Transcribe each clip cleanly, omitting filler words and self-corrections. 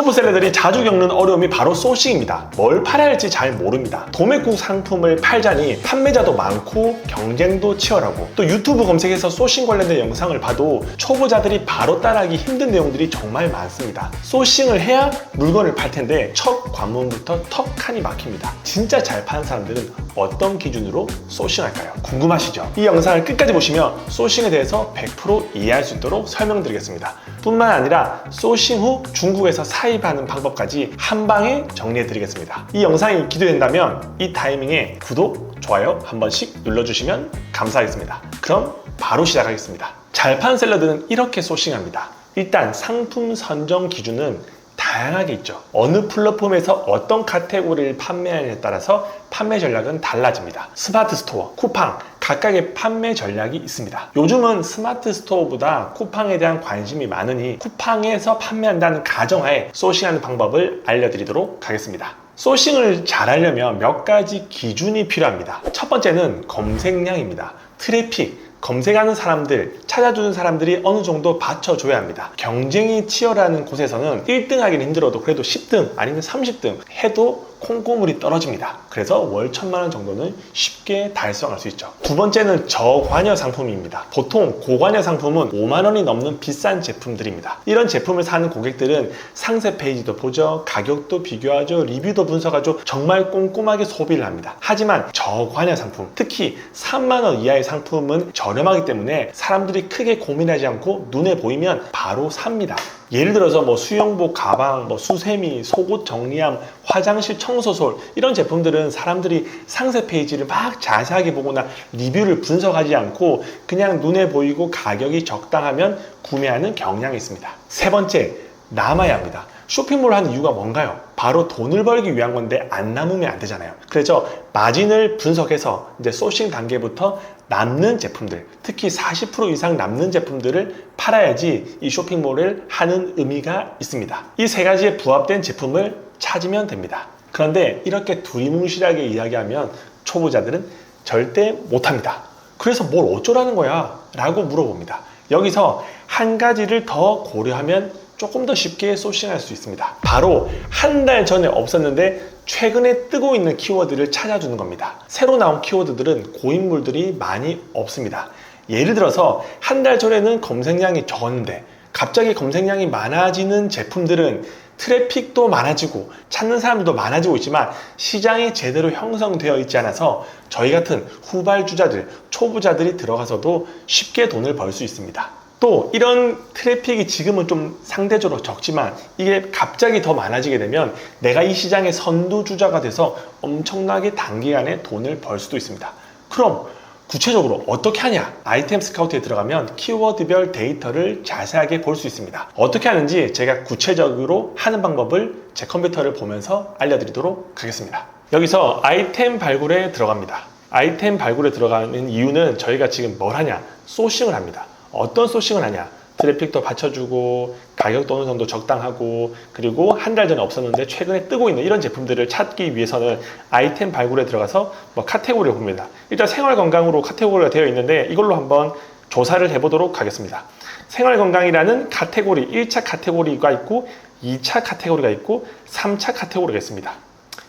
초보 셀러들이 자주 겪는 어려움이 바로 소싱입니다. 뭘 팔아야 할지 잘 모릅니다. 도매국 상품을 팔자니 판매자도 많고 경쟁도 치열하고, 또 유튜브 검색에서 소싱 관련된 영상을 봐도 초보자들이 바로 따라하기 힘든 내용들이 정말 많습니다. 소싱을 해야 물건을 팔 텐데 첫 관문부터 턱하니 막힙니다. 진짜 잘 파는 사람들은 어떤 기준으로 소싱할까요? 궁금하시죠? 이 영상을 끝까지 보시면 소싱에 대해서 100% 이해할 수 있도록 설명드리겠습니다. 뿐만 아니라 소싱 후 중국에서 사입하는 방법까지 한 방에 정리해 드리겠습니다. 이 영상이 기대된다면 이 타이밍에 구독, 좋아요 한 번씩 눌러주시면 감사하겠습니다. 그럼 바로 시작하겠습니다. 잘 파는 셀러들은 이렇게 소싱합니다. 일단 상품 선정 기준은 다양하게 있죠. 어느 플랫폼에서 어떤 카테고리를 판매하느냐에 따라서 판매 전략은 달라집니다. 스마트 스토어, 쿠팡 각각의 판매 전략이 있습니다. 요즘은 스마트 스토어보다 쿠팡에 대한 관심이 많으니 쿠팡에서 판매한다는 가정하에 소싱하는 방법을 알려드리도록 하겠습니다. 소싱을 잘하려면 몇 가지 기준이 필요합니다. 첫 번째는 검색량입니다. 트래픽, 검색하는 사람들, 찾아주는 사람들이 어느 정도 받쳐줘야 합니다. 경쟁이 치열한 곳에서는 1등 하기는 힘들어도 그래도 10등 아니면 30등 해도 콩고물이 떨어집니다. 그래서 월 1000만원 정도는 쉽게 달성할 수 있죠. 두 번째는 저관여 상품입니다. 보통 고관여 상품은 5만원이 넘는 비싼 제품들입니다. 이런 제품을 사는 고객들은 상세 페이지도 보죠, 가격도 비교하죠, 리뷰도 분석하죠. 정말 꼼꼼하게 소비를 합니다. 하지만 저관여 상품, 특히 3만원 이하의 상품은 저렴하기 때문에 사람들이 크게 고민하지 않고 눈에 보이면 바로 삽니다. 예를 들어서 수영복, 가방, 수세미, 속옷 정리함, 화장실 청소솔, 이런 제품들은 사람들이 상세 페이지를 막 자세하게 보거나 리뷰를 분석하지 않고 그냥 눈에 보이고 가격이 적당하면 구매하는 경향이 있습니다. 세 번째, 남아야 합니다. 쇼핑몰을 하는 이유가 뭔가요? 바로 돈을 벌기 위한 건데 안 남으면 안 되잖아요. 그래서 마진을 분석해서 이제 소싱 단계부터 남는 제품들, 특히 40% 이상 남는 제품들을 팔아야지 이 쇼핑몰을 하는 의미가 있습니다. 이 세 가지에 부합된 제품을 찾으면 됩니다. 그런데 이렇게 두리뭉실하게 이야기하면 초보자들은 절대 못합니다. 그래서 뭘 어쩌라는 거야? 라고 물어봅니다. 여기서 한 가지를 더 고려하면 조금 더 쉽게 소싱할 수 있습니다. 바로 한 달 전에 없었는데 최근에 뜨고 있는 키워드를 찾아주는 겁니다. 새로 나온 키워드들은 고인물들이 많이 없습니다. 예를 들어서 한 달 전에는 검색량이 적었는데 갑자기 검색량이 많아지는 제품들은 트래픽도 많아지고 찾는 사람들도 많아지고 있지만 시장이 제대로 형성되어 있지 않아서 저희 같은 후발주자들, 초보자들이 들어가서도 쉽게 돈을 벌 수 있습니다. 또 이런 트래픽이 지금은 좀 상대적으로 적지만 이게 갑자기 더 많아지게 되면 내가 이 시장의 선두주자가 돼서 엄청나게 단기간에 돈을 벌 수도 있습니다. 그럼 구체적으로 어떻게 하냐? 아이템 스카우트에 들어가면 키워드별 데이터를 자세하게 볼 수 있습니다. 어떻게 하는지 제가 구체적으로 하는 방법을 제 컴퓨터를 보면서 알려드리도록 하겠습니다. 여기서 아이템 발굴에 들어갑니다. 아이템 발굴에 들어가는 이유는 저희가 지금 뭘 하냐? 소싱을 합니다. 어떤 소싱을 하냐? 트래픽도 받쳐주고 가격도 어느 정도 적당하고 그리고 한 달 전에 없었는데 최근에 뜨고 있는 이런 제품들을 찾기 위해서는 아이템 발굴에 들어가서 카테고리를 봅니다. 일단 생활건강으로 카테고리가 되어 있는데 이걸로 한번 조사를 해보도록 하겠습니다. 생활건강이라는 카테고리, 1차 카테고리가 있고 2차 카테고리가 있고 3차 카테고리가 있습니다.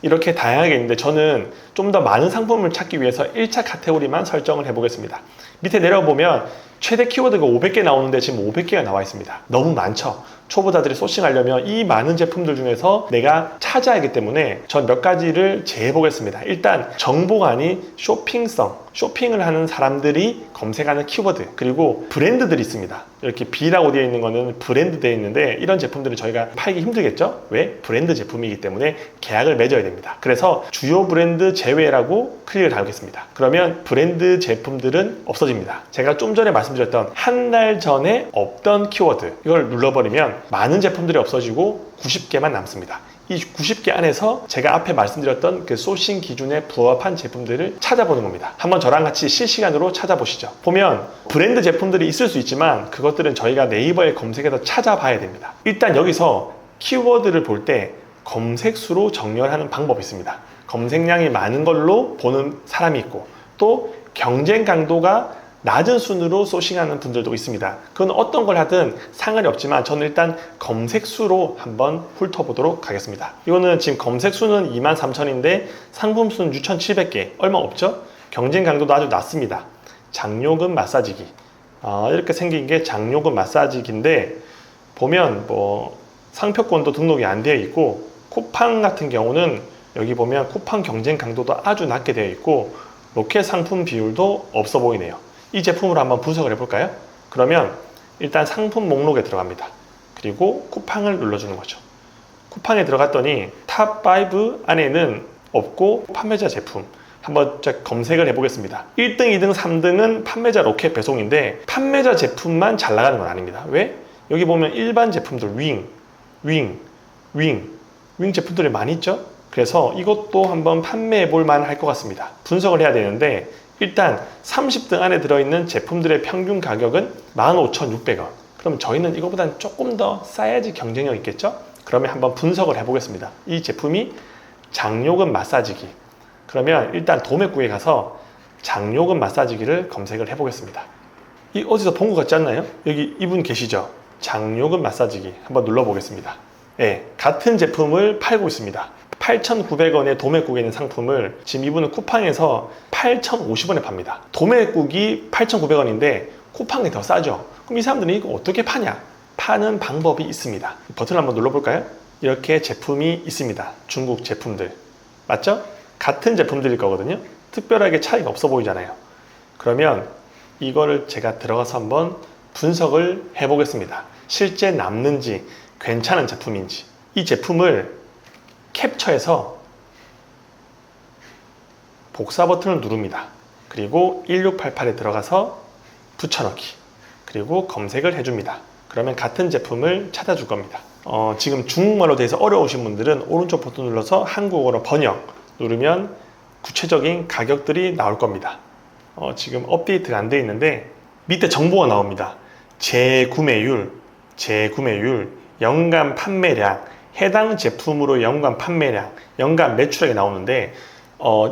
이렇게 다양하게 있는데 저는 좀 더 많은 상품을 찾기 위해서 1차 카테고리만 설정을 해보겠습니다. 밑에 내려보면 최대 키워드가 500개 나오는데 지금 500개가 나와 있습니다. 너무 많죠? 초보자들이 소싱하려면 이 많은 제품들 중에서 내가 찾아야 하기 때문에 전 몇 가지를 제해 보겠습니다. 일단 정보가 아닌 쇼핑성, 쇼핑을 하는 사람들이 검색하는 키워드, 그리고 브랜드들이 있습니다. 이렇게 B라고 되어 있는 거는 브랜드 되어 있는데 이런 제품들은 저희가 팔기 힘들겠죠? 왜? 브랜드 제품이기 때문에 계약을 맺어야 됩니다. 그래서 주요 브랜드 제외라고 클릭을 하겠습니다. 그러면 브랜드 제품들은 없어집니다. 제가 좀 전에 말씀드렸던 한 달 전에 없던 키워드, 이걸 눌러버리면 많은 제품들이 없어지고 90개만 남습니다. 이 90개 안에서 제가 앞에 말씀드렸던 그 소싱 기준에 부합한 제품들을 찾아보는 겁니다. 한번 저랑 같이 실시간으로 찾아보시죠. 보면 브랜드 제품들이 있을 수 있지만 그것들은 저희가 네이버에 검색해서 찾아봐야 됩니다. 일단 여기서 키워드를 볼 때 검색수로 정렬하는 방법이 있습니다. 검색량이 많은 걸로 보는 사람이 있고 또 경쟁 강도가 낮은 순으로 소싱하는 분들도 있습니다. 그건 어떤 걸 하든 상관이 없지만 저는 일단 검색수로 한번 훑어보도록 하겠습니다. 이거는 지금 검색수는 23,000인데 상품수는 6,700개, 얼마 없죠? 경쟁 강도도 아주 낮습니다. 장요근 마사지기, 이렇게 생긴 게 장요근 마사지기인데 보면 뭐 상표권도 등록이 안 되어 있고, 쿠팡 같은 경우는 여기 보면 쿠팡 경쟁 강도도 아주 낮게 되어 있고 로켓 상품 비율도 없어 보이네요. 이 제품으로 한번 분석을 해볼까요? 그러면 일단 상품 목록에 들어갑니다. 그리고 쿠팡을 눌러주는 거죠. 쿠팡에 들어갔더니 탑5 안에는 없고 판매자 제품 한번 검색을 해보겠습니다. 1등, 2등, 3등은 판매자 로켓 배송인데 판매자 제품만 잘 나가는 건 아닙니다. 왜? 여기 보면 일반 제품들 윙 제품들이 많이 있죠? 그래서 이것도 한번 판매해 볼 만할 것 같습니다. 분석을 해야 되는데 일단 30등 안에 들어있는 제품들의 평균 가격은 15,600원. 그럼 저희는 이거보다는 조금 더 싸야지 경쟁력 있겠죠? 그러면 한번 분석을 해보겠습니다. 이 제품이 장요근 마사지기. 그러면 일단 도매국에 가서 장요근 마사지기를 검색을 해보겠습니다. 이 어디서 본 것 같지 않나요? 여기 이분 계시죠? 장요근 마사지기 한번 눌러보겠습니다. 네, 같은 제품을 팔고 있습니다. 8,900원의 도매국에 있는 상품을 지금 이분은 쿠팡에서 8,050원에 팝니다. 도매국이 8,900원인데 쿠팡이 더 싸죠. 그럼 이 사람들은 이거 어떻게 파냐? 파는 방법이 있습니다. 버튼을 한번 눌러볼까요? 이렇게 제품이 있습니다. 중국 제품들 맞죠? 같은 제품들일 거거든요. 특별하게 차이가 없어 보이잖아요. 그러면 이거를 제가 들어가서 한번 분석을 해보겠습니다. 실제 남는지 괜찮은 제품인지. 이 제품을 캡처해서 복사 버튼을 누릅니다. 그리고 1688에 들어가서 붙여넣기, 그리고 검색을 해줍니다. 그러면 같은 제품을 찾아줄 겁니다. 지금 중국말로 돼서 어려우신 분들은 오른쪽 버튼 눌러서 한국어로 번역 누르면 구체적인 가격들이 나올 겁니다. 지금 업데이트가 안 되어 있는데 밑에 정보가 나옵니다. 재구매율, 연간 판매량, 해당 제품으로 연간 판매량, 연간 매출액이 나오는데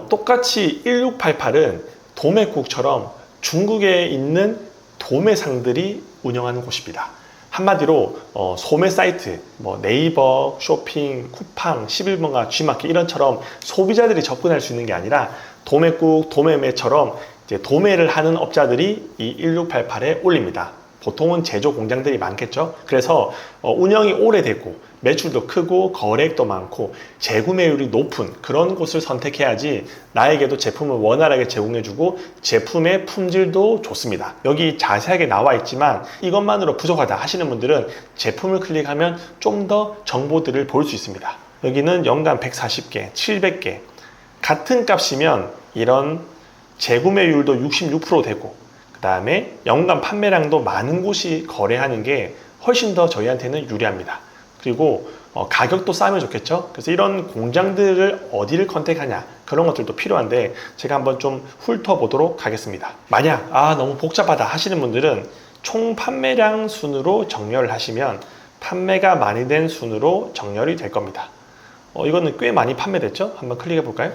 똑같이 1688은 도매국처럼 중국에 있는 도매상들이 운영하는 곳입니다. 한마디로 소매 사이트, 뭐 네이버, 쇼핑, 쿠팡, 11번가, G마켓 이런처럼 소비자들이 접근할 수 있는 게 아니라 도매국, 도매매처럼 이제 도매를 하는 업자들이 이 1688에 올립니다. 보통은 제조 공장들이 많겠죠. 그래서 운영이 오래되고 매출도 크고 거래액도 많고 재구매율이 높은 그런 곳을 선택해야지 나에게도 제품을 원활하게 제공해주고 제품의 품질도 좋습니다. 여기 자세하게 나와 있지만 이것만으로 부족하다 하시는 분들은 제품을 클릭하면 좀 더 정보들을 볼 수 있습니다. 여기는 연간 140개, 700개 같은 값이면 이런 재구매율도 66% 되고 그 다음에 연간 판매량도 많은 곳이 거래하는 게 훨씬 더 저희한테는 유리합니다. 그리고 가격도 싸면 좋겠죠. 그래서 이런 공장들을 어디를 컨택하냐 그런 것들도 필요한데 제가 한번 좀 훑어보도록 하겠습니다. 만약 너무 복잡하다 하시는 분들은 총 판매량 순으로 정렬을 하시면 판매가 많이 된 순으로 정렬이 될 겁니다. 이거는 꽤 많이 판매됐죠. 한번 클릭해 볼까요?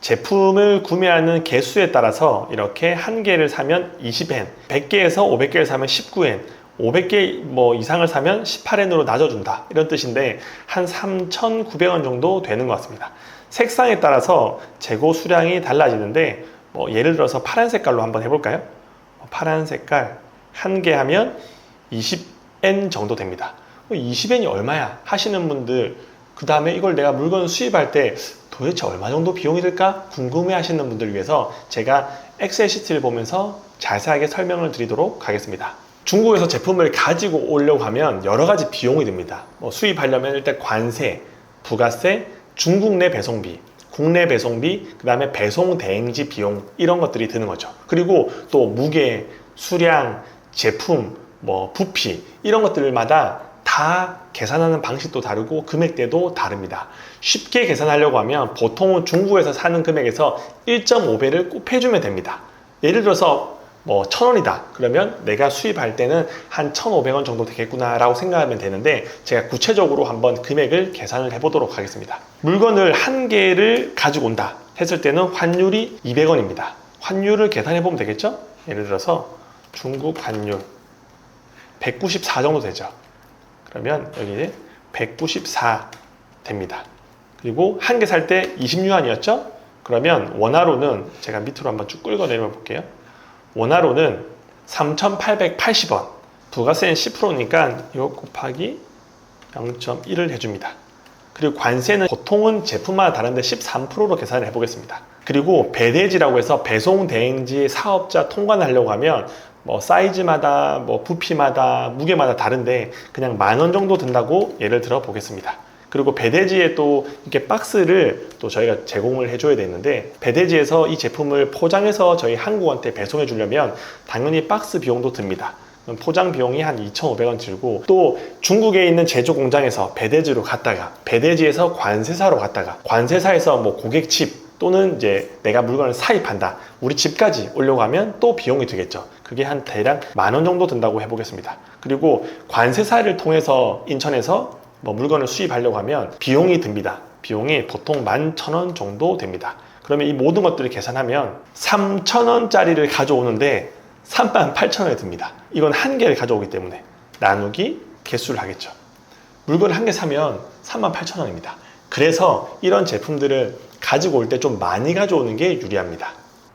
제품을 구매하는 개수에 따라서 이렇게 한 개를 사면 20엔, 100개에서 500개를 사면 19엔, 500개 이상을 사면 18엔으로 낮아준다 이런 뜻인데 한 3,900원 정도 되는 것 같습니다. 색상에 따라서 재고 수량이 달라지는데 예를 들어서 파란 색깔로 한번 해볼까요? 파란 색깔 한 개 하면 20엔 정도 됩니다. 20엔이 얼마야 하시는 분들, 그 다음에 이걸 내가 물건 수입할 때 도대체 얼마 정도 비용이 들까 궁금해 하시는 분들을 위해서 제가 엑셀 시트를 보면서 자세하게 설명을 드리도록 하겠습니다. 중국에서 제품을 가지고 오려고 하면 여러 가지 비용이 듭니다. 수입하려면 일단 관세, 부가세, 중국 내 배송비, 국내 배송비, 그 다음에 배송 대행지 비용 이런 것들이 드는 거죠. 그리고 또 무게, 수량, 제품, 부피 이런 것들마다 다 계산하는 방식도 다르고 금액대도 다릅니다. 쉽게 계산하려고 하면 보통은 중국에서 사는 금액에서 1.5배를 꼭 해주면 됩니다. 예를 들어서 1,000원이다 그러면 내가 수입할 때는 한 1,500원 정도 되겠구나 라고 생각하면 되는데 제가 구체적으로 한번 금액을 계산을 해보도록 하겠습니다. 물건을 한 개를 가지고 온다 했을 때는 환율이 200원입니다. 환율을 계산해 보면 되겠죠? 예를 들어서 중국 환율 194 정도 되죠. 그러면 여기 194 됩니다. 그리고 한 개 살 때 20유안이었죠? 그러면 원화로는 제가 밑으로 한번 쭉 끌고 내려가 볼게요. 원화로는 3,880원. 부가세는 10%니까 이거 곱하기 0.1을 해줍니다. 그리고 관세는 보통은 제품마다 다른데 13%로 계산을 해보겠습니다. 그리고 배대지라고 해서 배송 대행지 사업자 통관을 하려고 하면 뭐 사이즈마다 뭐 부피마다 무게마다 다른데 그냥 10,000원 정도 든다고 예를 들어 보겠습니다. 그리고 배대지에 또 이렇게 박스를 또 저희가 제공을 해줘야 되는데 배대지에서 이 제품을 포장해서 저희 한국한테 배송해 주려면 당연히 박스 비용도 듭니다. 포장 비용이 한 2,500원 들고 또 중국에 있는 제조 공장에서 배대지로 갔다가 배대지에서 관세사로 갔다가 관세사에서 뭐 고객 집 또는 이제 내가 물건을 사입한다 우리 집까지 오려고 하면 또 비용이 들겠죠. 그게 한 대략 10,000원 정도 든다고 해보겠습니다. 그리고 관세사를 통해서 인천에서 뭐 물건을 수입하려고 하면 비용이 듭니다. 비용이 보통 11,000원 정도 됩니다. 그러면 이 모든 것들을 계산하면 3,000원짜리를 가져오는데 38,000원이 듭니다. 이건 한 개를 가져오기 때문에 나누기 개수를 하겠죠. 물건을 한 개 사면 38,000원입니다. 그래서 이런 제품들을 가지고 올 때 좀 많이 가져오는 게 유리합니다.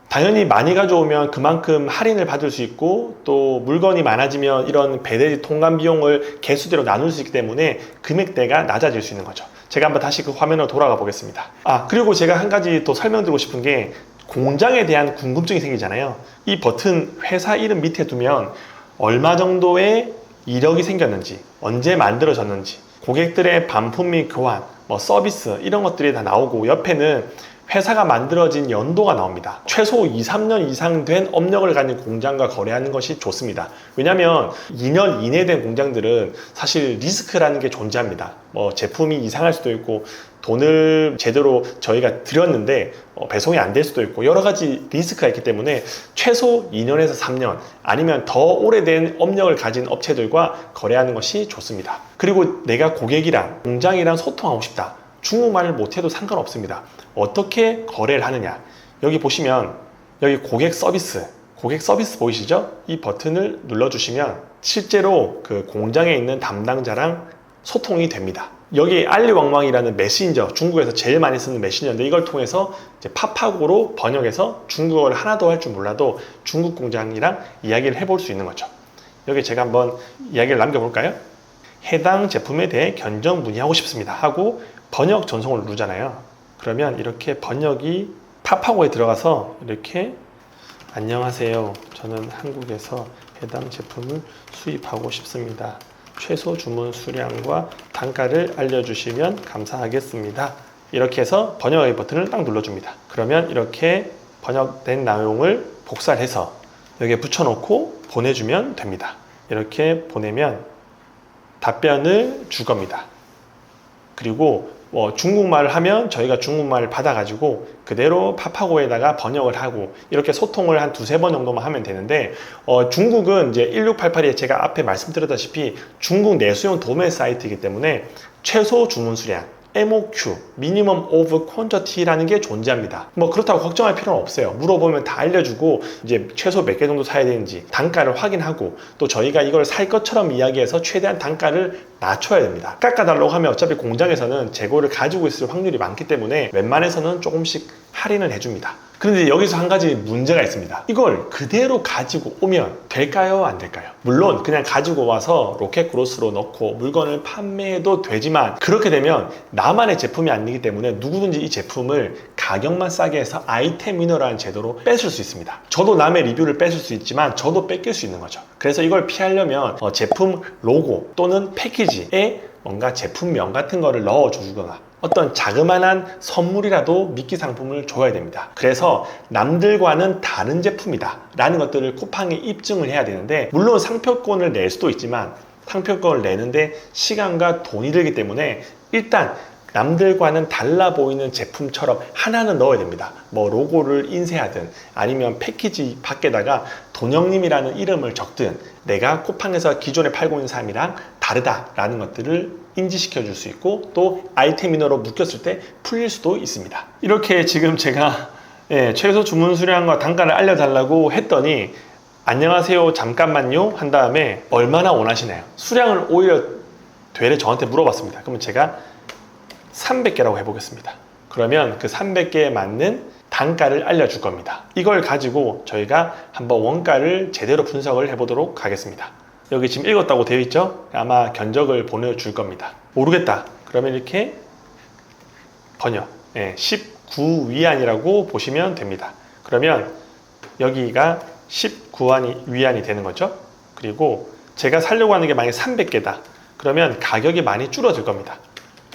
당연히 많이 가져오면 그만큼 할인을 받을 수 있고 또 물건이 많아지면 이런 배대지 통관 비용을 개수대로 나눌 수 있기 때문에 금액대가 낮아질 수 있는 거죠. 제가 한번 다시 그 화면으로 돌아가 보겠습니다. 그리고 제가 한 가지 또 설명드리고 싶은 게 공장에 대한 궁금증이 생기잖아요. 이 버튼 회사 이름 밑에 두면 얼마 정도의 이력이 생겼는지, 언제 만들어졌는지, 고객들의 반품 및 교환, 뭐 서비스 이런 것들이 다 나오고 옆에는 회사가 만들어진 연도가 나옵니다. 최소 2, 3년 이상 된 업력을 가진 공장과 거래하는 것이 좋습니다. 왜냐하면 2년 이내 된 공장들은 사실 리스크라는 게 존재합니다. 뭐 제품이 이상할 수도 있고 돈을 제대로 저희가 드렸는데 배송이 안 될 수도 있고 여러 가지 리스크가 있기 때문에 최소 2년에서 3년 아니면 더 오래된 업력을 가진 업체들과 거래하는 것이 좋습니다. 그리고 내가 고객이랑 공장이랑 소통하고 싶다. 중국말을 못해도 상관없습니다. 어떻게 거래를 하느냐. 여기 보시면 여기 고객 서비스 보이시죠? 이 버튼을 눌러주시면 실제로 그 공장에 있는 담당자랑 소통이 됩니다. 여기 알리왕왕이라는 메신저, 중국에서 제일 많이 쓰는 메신저인데 이걸 통해서 이제 파파고로 번역해서 중국어를 하나도 할 줄 몰라도 중국 공장이랑 이야기를 해볼 수 있는 거죠. 여기 제가 한번 이야기를 남겨볼까요? 해당 제품에 대해 견적 문의하고 싶습니다 하고 번역 전송을 누르잖아요. 그러면 이렇게 번역이 파파고에 들어가서 이렇게 안녕하세요. 저는 한국에서 해당 제품을 수입하고 싶습니다. 최소 주문 수량과 단가를 알려주시면 감사하겠습니다. 이렇게 해서 번역의 버튼을 딱 눌러줍니다. 그러면 이렇게 번역된 내용을 복사를 해서 여기에 붙여놓고 보내주면 됩니다. 이렇게 보내면 답변을 줄 겁니다. 그리고 중국말을 하면 저희가 중국말을 받아가지고 그대로 파파고에다가 번역을 하고 이렇게 소통을 한 2-3번 정도만 하면 되는데 중국은 이제 1688에 제가 앞에 말씀드렸다시피 중국 내수용 도매 사이트이기 때문에 최소 주문 수량 MOQ, Minimum of Quantity라는 게 존재합니다. 뭐 그렇다고 걱정할 필요는 없어요. 물어보면 다 알려주고 이제 최소 몇 개 정도 사야 되는지 단가를 확인하고 또 저희가 이걸 살 것처럼 이야기해서 최대한 단가를 낮춰야 됩니다. 깎아달라고 하면 어차피 공장에서는 재고를 가지고 있을 확률이 많기 때문에 웬만해서는 조금씩 할인을 해줍니다. 그런데 여기서 한 가지 문제가 있습니다. 이걸 그대로 가지고 오면 될까요? 안 될까요? 물론 그냥 가지고 와서 로켓 그로스로 넣고 물건을 판매해도 되지만 그렇게 되면 나만의 제품이 아니기 때문에 누구든지 이 제품을 가격만 싸게 해서 아이템 위너라는 제도로 뺏을 수 있습니다. 저도 남의 리뷰를 뺏을 수 있지만 저도 뺏길 수 있는 거죠. 그래서 이걸 피하려면 제품 로고 또는 패키지에 뭔가 제품명 같은 거를 넣어주거나 어떤 자그마한 선물이라도 미끼 상품을 줘야 됩니다. 그래서 남들과는 다른 제품이다 라는 것들을 쿠팡에 입증을 해야 되는데 물론 상표권을 낼 수도 있지만 상표권을 내는데 시간과 돈이 들기 때문에 일단 남들과는 달라 보이는 제품처럼 하나는 넣어야 됩니다. 뭐 로고를 인쇄하든 아니면 패키지 밖에다가 돈영님이라는 이름을 적든 내가 쿠팡에서 기존에 팔고 있는 사람이랑 다르다라는 것들을 인지시켜 줄 수 있고 또 아이템 위너로 묶였을 때 풀릴 수도 있습니다. 이렇게 지금 제가 최소 주문 수량과 단가를 알려달라고 했더니 안녕하세요 잠깐만요 한 다음에 얼마나 원하시나요? 수량을 오히려 되레 저한테 물어봤습니다. 그러면 제가 300개라고 해보겠습니다. 그러면 그 300개에 맞는 단가를 알려줄 겁니다. 이걸 가지고 저희가 한번 원가를 제대로 분석을 해보도록 하겠습니다. 여기 지금 읽었다고 되어 있죠? 아마 견적을 보내줄 겁니다. 모르겠다. 그러면 이렇게 번역 19위안이라고 보시면 됩니다. 그러면 여기가 19위안이 되는 거죠. 그리고 제가 사려고 하는 게 만약에 300개다. 그러면 가격이 많이 줄어들 겁니다.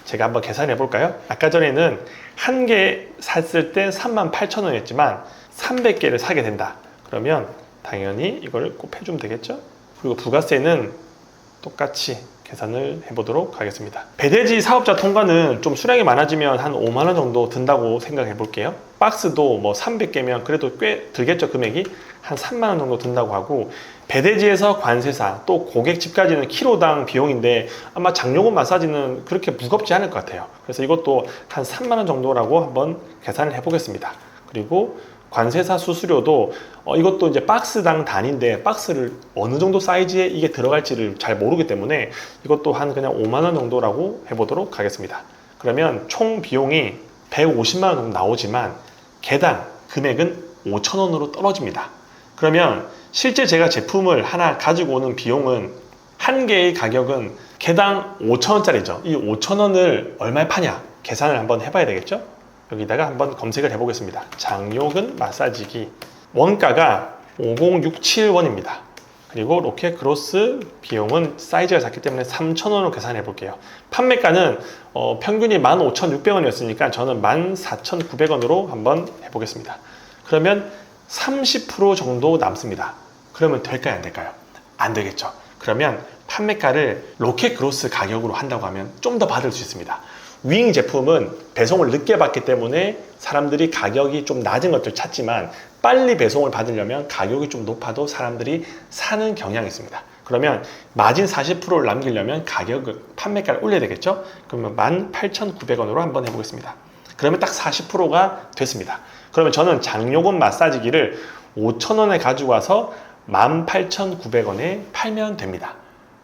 제가 한번 계산해 볼까요? 아까 전에는 한 개 샀을 때 38,000원이었지만 300개를 사게 된다. 그러면 당연히 이걸 곱해주면 되겠죠? 그리고 부가세는 똑같이 계산을 해보도록 하겠습니다. 배대지 사업자 통과는 좀 수량이 많아지면 한 5만원 정도 든다고 생각해 볼게요. 박스도 뭐 300개면 그래도 꽤 들겠죠. 금액이 한 3만원 정도 든다고 하고, 배대지에서 관세사 또 고객 집까지는 키로당 비용인데 아마 장요금 마사지는 그렇게 무겁지 않을 것 같아요. 그래서 이것도 한 3만원 정도라고 한번 계산을 해보겠습니다. 그리고 관세사 수수료도 이것도 이제 박스당 단위인데 박스를 어느 정도 사이즈에 이게 들어갈지를 잘 모르기 때문에 이것도 한 그냥 5만원 정도라고 해보도록 하겠습니다. 그러면 총 비용이 150만원 정도 나오지만 개당 금액은 5,000원으로 떨어집니다. 그러면 실제 제가 제품을 하나 가지고 오는 비용은 한 개의 가격은 개당 5,000원짜리죠. 이 5,000원을 얼마에 파냐 계산을 한번 해봐야 되겠죠. 여기다가 한번 검색을 해보겠습니다. 장요근 마사지기 원가가 5067원입니다. 그리고 로켓 크로스 비용은 사이즈가 작기 때문에 3,000원으로 계산해 볼게요. 판매가는 평균이 15,600원이었으니까 저는 14,900원으로 한번 해보겠습니다. 그러면 30% 정도 남습니다. 그러면 될까요? 안 될까요? 안 되겠죠. 그러면 판매가를 로켓 크로스 가격으로 한다고 하면 좀 더 받을 수 있습니다. 윙 제품은 배송을 늦게 받기 때문에 사람들이 가격이 좀 낮은 것들 찾지만 빨리 배송을 받으려면 가격이 좀 높아도 사람들이 사는 경향이 있습니다. 그러면 마진 40%를 남기려면 판매가를 올려야 되겠죠? 그러면 18,900원으로 한번 해보겠습니다. 그러면 딱 40%가 됐습니다. 그러면 저는 장요금 마사지기를 5,000원에 가지고 와서 18,900원에 팔면 됩니다.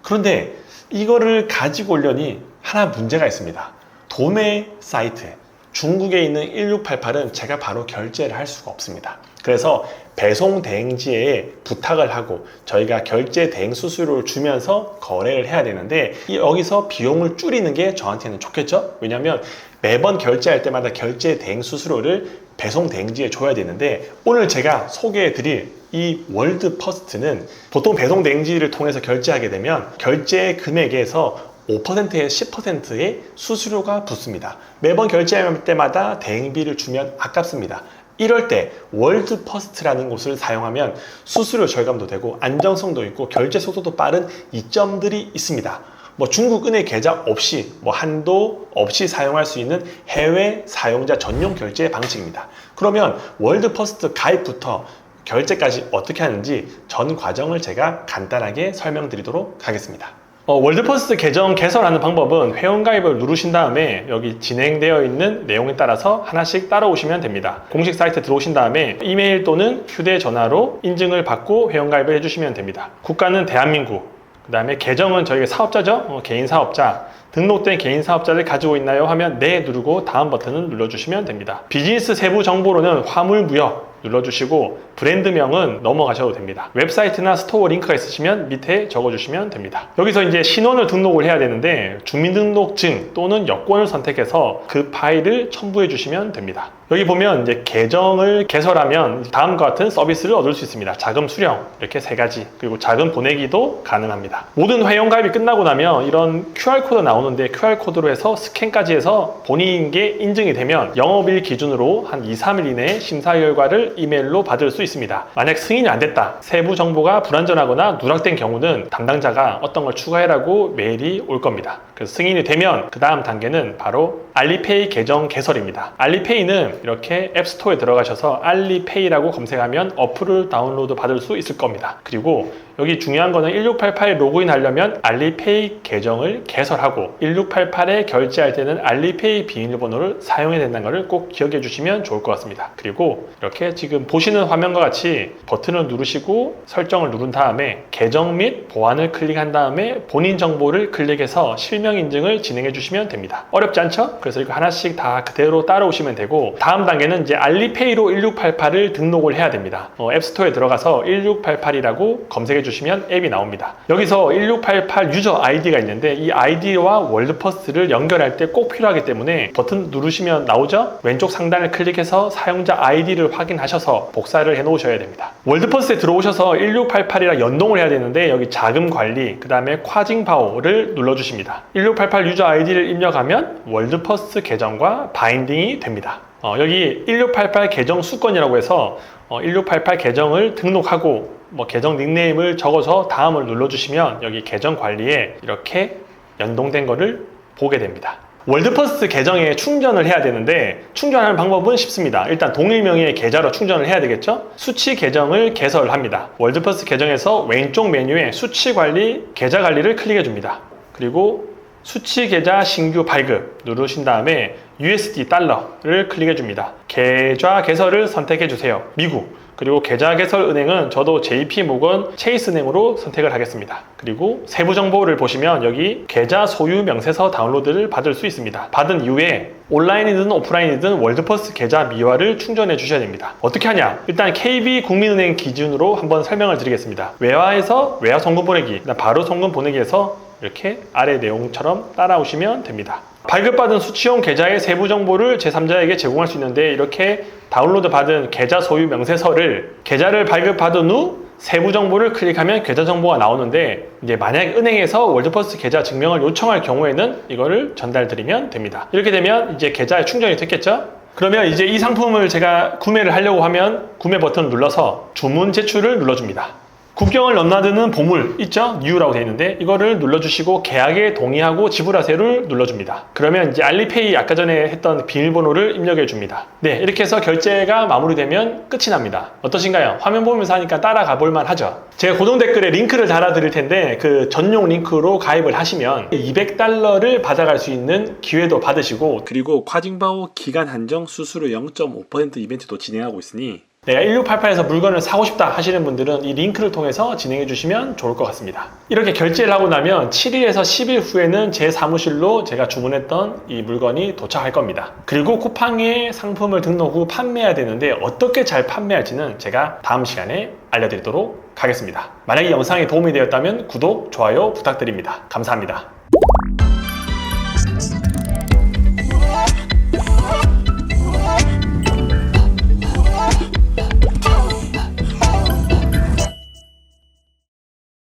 그런데 이거를 가지고 오려니 하나 문제가 있습니다. 도매 사이트 중국에 있는 1688은 제가 바로 결제를 할 수가 없습니다. 그래서 배송 대행지에 부탁을 하고 저희가 결제 대행 수수료를 주면서 거래를 해야 되는데 여기서 비용을 줄이는 게 저한테는 좋겠죠? 왜냐하면 매번 결제할 때마다 결제 대행 수수료를 배송 대행지에 줘야 되는데, 오늘 제가 소개해 드릴 이 월드 퍼스트는 보통 배송 대행지를 통해서 결제하게 되면 결제 금액에서 5%에서 10%의 수수료가 붙습니다. 매번 결제할 때마다 대행비를 주면 아깝습니다. 이럴 때 월드 퍼스트라는 곳을 사용하면 수수료 절감도 되고 안정성도 있고 결제 속도도 빠른 이점들이 있습니다. 뭐 중국 은행 계좌 없이 한도 없이 사용할 수 있는 해외 사용자 전용 결제 방식입니다. 그러면 월드 퍼스트 가입부터 결제까지 어떻게 하는지 전 과정을 제가 간단하게 설명드리도록 하겠습니다. 월드퍼스트 계정 개설하는 방법은 회원가입을 누르신 다음에 여기 진행되어 있는 내용에 따라서 하나씩 따라오시면 됩니다. 공식 사이트 들어오신 다음에 이메일 또는 휴대전화로 인증을 받고 회원가입을 해주시면 됩니다. 국가는 대한민국, 그 다음에 계정은 저희가 사업자죠. 개인 사업자, 등록된 개인 사업자를 가지고 있나요? 하면 네 누르고 다음 버튼을 눌러주시면 됩니다. 비즈니스 세부 정보로는 화물무역 눌러주시고 브랜드명은 넘어가셔도 됩니다. 웹사이트나 스토어 링크가 있으시면 밑에 적어주시면 됩니다. 여기서 이제 신원을 등록을 해야 되는데 주민등록증 또는 여권을 선택해서 그 파일을 첨부해 주시면 됩니다. 여기 보면 이제 계정을 개설하면 다음과 같은 서비스를 얻을 수 있습니다. 자금 수령 이렇게 3가지, 그리고 자금 보내기도 가능합니다. 모든 회원가입이 끝나고 나면 이런 QR코드 나오는데 QR코드로 해서 스캔까지 해서 본인인 게 인증이 되면 영업일 기준으로 한 2-3일 이내에 심사 결과를 이메일로 받을 수 있습니다. 만약 승인이 안 됐다, 세부 정보가 불완전하거나 누락된 경우는 담당자가 어떤 걸 추가해라고 메일이 올 겁니다. 그래서 승인이 되면 그 다음 단계는 바로 알리페이 계정 개설입니다. 알리페이는 이렇게 앱스토어에 들어가셔서 알리페이라고 검색하면 어플을 다운로드 받을 수 있을 겁니다. 그리고 여기 중요한 거는 1688에 로그인 하려면 알리페이 계정을 개설하고 1688에 결제할 때는 알리페이 비밀번호를 사용해야 된다는 것을 꼭 기억해 주시면 좋을 것 같습니다. 그리고 이렇게 지금 보시는 화면과 같이 버튼을 누르시고 설정을 누른 다음에 계정 및 보안을 클릭한 다음에 본인 정보를 클릭해서 실명 인증을 진행해 주시면 됩니다. 어렵지 않죠? 그래서 이거 하나씩 다 그대로 따라오시면 되고, 다음 단계는 이제 알리페이로 1688을 등록을 해야 됩니다. 앱스토어에 들어가서 1688이라고 검색해 주시면 앱이 나옵니다. 여기서 1688 유저 아이디가 있는데 이 아이디와 월드퍼스를 연결할 때 꼭 필요하기 때문에 버튼 누르시면 나오죠? 왼쪽 상단을 클릭해서 사용자 아이디를 확인하셔서 복사를 해 놓으셔야 됩니다. 월드퍼스에 들어오셔서 1688이랑 연동을 해야 되는데 여기 자금 관리, 그 다음에 콰징바오를 눌러주십니다. 1688 유저 아이디를 입력하면 월드퍼스 계정과 바인딩이 됩니다. 여기 1688 계정 수건이라고 해서 1688 계정을 등록하고 계정 닉네임을 적어서 다음을 눌러주시면 여기 계정 관리에 이렇게 연동된 거를 보게 됩니다. 월드퍼스 계정에 충전을 해야 되는데 충전하는 방법은 쉽습니다. 일단 동일 명의의 계좌로 충전을 해야 되겠죠? 수치 계정을 개설합니다. 월드퍼스 계정에서 왼쪽 메뉴에 수치 관리, 계좌 관리를 클릭해 줍니다. 그리고 수치 계좌 신규 발급 누르신 다음에 USD 달러를 클릭해 줍니다. 계좌 개설을 선택해 주세요. 미국. 그리고 계좌 개설 은행은 저도 JP모건 체이스은행으로 선택을 하겠습니다. 그리고 세부 정보를 보시면 여기 계좌 소유 명세서 다운로드를 받을 수 있습니다. 받은 이후에 온라인이든 오프라인이든 월드퍼스 계좌 미화를 충전해 주셔야 됩니다. 어떻게 하냐? 일단 KB국민은행 기준으로 한번 설명을 드리겠습니다. 외화에서 외화 송금 보내기, 바로 송금 보내기에서 이렇게 아래 내용처럼 따라오시면 됩니다. 발급받은 수취용 계좌의 세부 정보를 제3자에게 제공할 수 있는데 이렇게 다운로드 받은 계좌 소유 명세서를 계좌를 발급받은 후 세부 정보를 클릭하면 계좌 정보가 나오는데 이제 만약 은행에서 월드퍼스 계좌 증명을 요청할 경우에는 이거를 전달드리면 됩니다. 이렇게 되면 이제 계좌에 충전이 됐겠죠? 그러면 이제 이 상품을 제가 구매를 하려고 하면 구매 버튼을 눌러서 주문 제출을 눌러줍니다. 국경을 넘나드는 보물 있죠? New라고 되어 있는데 이거를 눌러주시고 계약에 동의하고 지불하세요를 눌러줍니다. 그러면 이제 알리페이 아까 전에 했던 비밀번호를 입력해 줍니다. 네, 이렇게 해서 결제가 마무리되면 끝이 납니다. 어떠신가요? 화면 보면서 하니까 따라가 볼만 하죠? 제가 고정 댓글에 링크를 달아드릴 텐데 그 전용 링크로 가입을 하시면 $200를 받아갈 수 있는 기회도 받으시고, 그리고 콰징바오 기간 한정 수수료 0.5% 이벤트도 진행하고 있으니 내가 1688에서 물건을 사고 싶다 하시는 분들은 이 링크를 통해서 진행해 주시면 좋을 것 같습니다. 이렇게 결제를 하고 나면 7일에서 10일 후에는 제 사무실로 제가 주문했던 이 물건이 도착할 겁니다. 그리고 쿠팡에 상품을 등록 후 판매해야 되는데 어떻게 잘 판매할지는 제가 다음 시간에 알려드리도록 하겠습니다. 만약에 영상이 도움이 되었다면 구독, 좋아요 부탁드립니다. 감사합니다.